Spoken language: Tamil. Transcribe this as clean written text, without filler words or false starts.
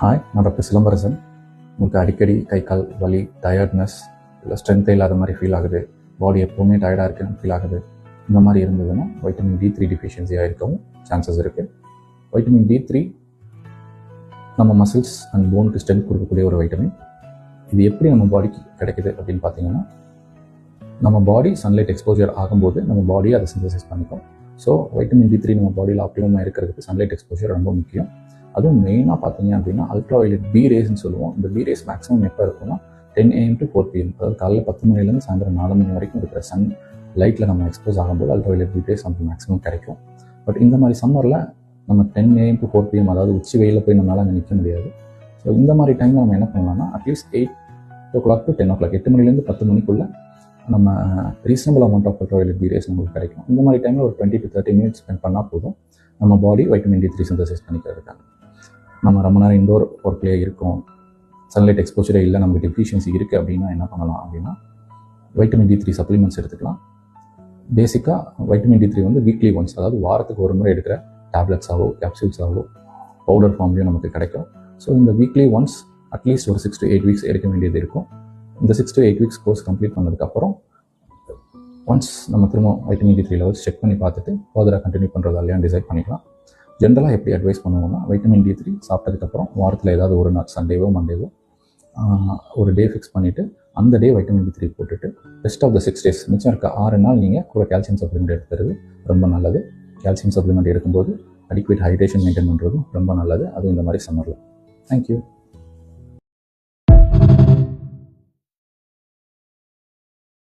ஹாய், நான் டாக்டர் சிலம்பரசன். உங்களுக்கு அடிக்கடி கை கால் வலி, டயர்ட்னஸ், இல்லை ஸ்ட்ரென்த்தே இல்லாத மாதிரி ஃபீல் ஆகுது, பாடி எப்போவுமே டயர்டாக இருக்குன்னு ஃபீல் ஆகுது, இந்த மாதிரி இருந்ததுன்னா வைட்டமின் D3 டிஃபிஷியன்சியாக இருக்கவும் சான்சஸ் இருக்குது. வைட்டமின் D3 நம்ம மசில்ஸ் அண்ட் போனுக்கு ஸ்ட்ரென்த் கொடுக்கக்கூடிய ஒரு வைட்டமின். இது எப்படி நம்ம பாடிக்கு கிடைக்குது அப்படின்னு பார்த்தீங்கன்னா, நம்ம பாடி சன்லைட் எக்ஸ்போஜர் ஆகும்போது நம்ம பாடியை அதை சிந்தசைஸ் பண்ணிக்கும். ஸோ வைட்டமின் D3 நம்ம பாடியில் ஆப்டிமமாக இருக்கிறதுக்கு சன்லைட் எக்ஸ்போஜர் ரொம்ப முக்கியம். அதுவும் மெயினாக பார்த்தீங்க அப்படின்னா அல்ட்ரா வயலட் பி ரேஸ்ன்னு சொல்லுவோம். இந்த பி ரேஸ் மேக்ஸிமம் எப்போ இருக்குன்னா 10 AM to 4 PM, அதாவது காலையில் 10 மணிலேருந்து சாயந்தரம் 4 மணி வரைக்கும் இருக்கிற சன் லைட்டில் நம்ம எக்ஸ்போஸ் ஆகும்போது அல்ட்ரா வயலட் பி ரேஸ் நமக்கு மேக்ஸிமம் கிடைக்கும். பட் இந்த மாதிரி சம்மரில் நம்ம 10 AM to 4 PM, அதாவது உச்சி வெயிலில் போய் நம்மளால் அங்கே நிற்க முடியாது. ஸோ இந்த மாதிரி டைமில் நம்ம என்ன பண்ணலாம்னா அட்லீஸ்ட் 8 o'clock to 10 o'clock, 8 மணிலேருந்து 10 மணிக்குள்ளே நம்ம reasonable amount of ultraviolet B rays நமக்கு கிடைக்கும். இந்த மாதிரி டைமில் ஒரு 20 to 30 minutes ஸ்பெண்ட் பண்ணால் போதும் நம்ம பாடி வைட்டமின் D3 சிந்தசைஸ் பண்ணிக்கிறதுக்காக. நம்ம ரொம்ப நேரம் இண்டோர் ஒர்க்லேயே இருக்கோம், சன்லைட் எக்ஸ்போஜரே இல்லை, நமக்கு டெஃபிஷியன்சி இருக்குது அப்படின்னா என்ன பண்ணலாம் அப்படின்னா வைட்டமின் D3 சப்ளிமெண்ட்ஸ் எடுத்துக்கலாம். பேசிக்காக வைட்டமின் D3 வந்து வீக்லி ஒன்ஸ், அதாவது வாரத்துக்கு ஒரு முறை எடுக்கிற டேப்லெட்ஸாவோ கேப்சூல்ஸாவோ பவுடர் ஃபார்ம்லேயும் நமக்கு கிடைக்கும். ஸோ இந்த வீக்லி ஒன்ஸ் அட்லீஸ்ட் ஒரு 6 to 8 weeks எடுக்க வேண்டியது இருக்கும். இந்த 6 to 8 weeks கோர்ஸ் கம்ப்ளீட் பண்ணதுக்கப்புறம் ஒன்ஸ் நம்ம திரும்ப வைட்டமின் D3 லெவல்ஸ் செக் பண்ணி பார்த்துட்டு ஃபர்தராக கண்டினியூ பண்ணுறதா இல்லையா டிசைட் பண்ணிக்கலாம். ஜென்ரலாக எப்படி அட்வைஸ் பண்ணுவோம்னா வைட்டமின் D3 சாப்பிட்டதுக்கப்புறம் வாரத்தில் ஏதாவது ஒரு நாள் சண்டேவோ மண்டேவோ ஒரு டே ஃபிக்ஸ் பண்ணிவிட்டு அந்த டே வைட்டமின் D3 போட்டுட்டு ரெஸ்ட் ஆஃப் த 6 days மிச்சம் இருக்க 6 நாள் நீங்கள் கூட கால்சியம் சப்ளிமெண்ட் எடுத்துக்கிறது ரொம்ப நல்லது. கால்சியம் சப்ளிமெண்ட் எடுக்கும்போது அடிக்வேட் ஹைட்ரேஷன் மெயின்டைன் பண்ணுறதும் ரொம்ப நல்லது, அதுவும் இந்த மாதிரி சம்மரில். தேங்க்யூ.